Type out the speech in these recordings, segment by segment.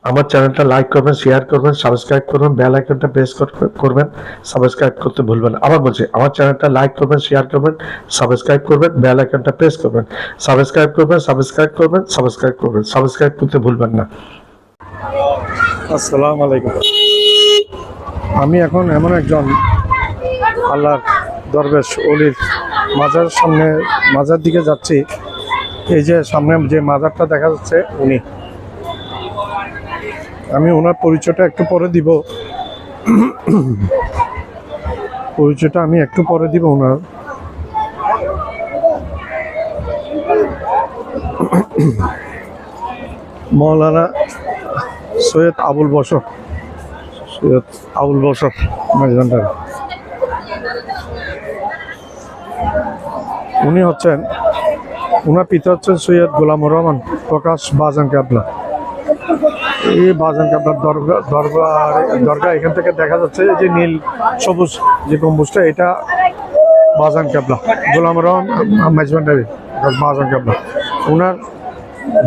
আমার চ্যানেলটা লাইক করবেন, শেয়ার করবেন, সাবস্ক্রাইব করবেন, বেল আইকনটা প্রেস করবেন। সাবস্ক্রাইব করতে ভুলবেন না। আবার বলছি, আমার চ্যানেলটা লাইক করবেন, শেয়ার করবেন, সাবস্ক্রাইব করবেন, বেল আইকনটা প্রেস করবেন। সাবস্ক্রাইব করবেন, সাবস্ক্রাইব করবেন, সাবস্ক্রাইব করবেন, সাবস্ক্রাইব করতে ভুলবেন না। আসসালামু আলাইকুম। আমি এখন এমন একজন আল্লাহর দরবেশ অলির মাজার দিকে যাচ্ছি। এই যে সামনে যে মাজারটা দেখা যাচ্ছে উনি, আমি ওনার পরিচয়টা একটু পরে দিব। ওনার মৌলানা সৈয়দ আবুল বশর মাইজভান্ডারী। উনি হচ্ছেন, ওনার পিতা হচ্ছেন সৈয়দ গোলামুর রহমান প্রকাশ বাজান কেবলা। এই বাজান কেবলার দরগা এখান থেকে দেখা যাচ্ছে। যে নীল সবুজ যে গম্বুজটা, এটা বাজান কেবলা, গোলামুর রহমান মাইজভান্ডারী বাজান কেবলা। ওনার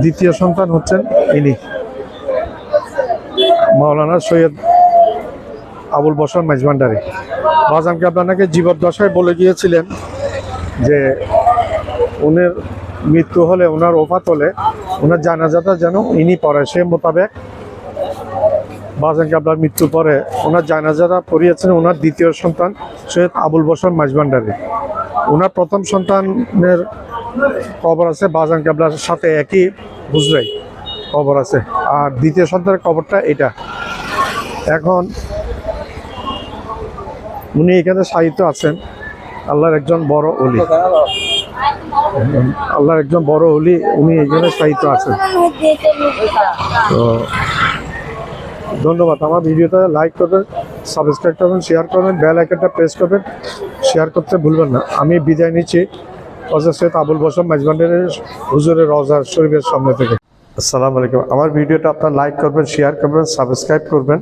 দ্বিতীয় সন্তান হচ্ছেন ইনি, মৌলানা সৈয়দ আবুল বশর মাইজভান্ডারী। বাজান কেবলা নাকি জীবদ্দশায় বলে গিয়েছিলেন যে উনার মৃত্যু হলে, ওনার ওফাত হলে ওনার জানাজাটা যেন ইনি পড়ে। সে মোতাবেক বাজান কেবলার মৃত্যুর পরে ওনার জানাজাটা পড়িয়েছেন ওনার দ্বিতীয় সন্তান সৈয়দ আবুল বশর মাইজভান্ডারী। ওনার প্রথম সন্তানের কবর আছে বাজান কেবলার সাথে একই হুজরাই কবর আছে, আর দ্বিতীয় সন্তানের কবরটা এটা। এখন উনি এখানে সাহিত্য আছেন। আল্লাহর একজন বড় অলি, উনি এখানে সাহিত্য আছেন। তো ধন্যবাদ। আমার ভিডিওটা লাইক করবেন, সাবস্ক্রাইব করবেন, শেয়ার করবেন, বেল আইকনটা প্রেস করবেন, শেয়ার করতে ভুলবেন না। আমি বিদায় নিচ্ছি হযরত সৈয়দ আবুল বশর মাইজভান্ডারী হুজুরের রওজা শরীফের সামনে থেকে। আসসালামু আলাইকুম। আমার ভিডিওটা আপনারা লাইক করবেন, শেয়ার করবেন, সাবস্ক্রাইব করবেন।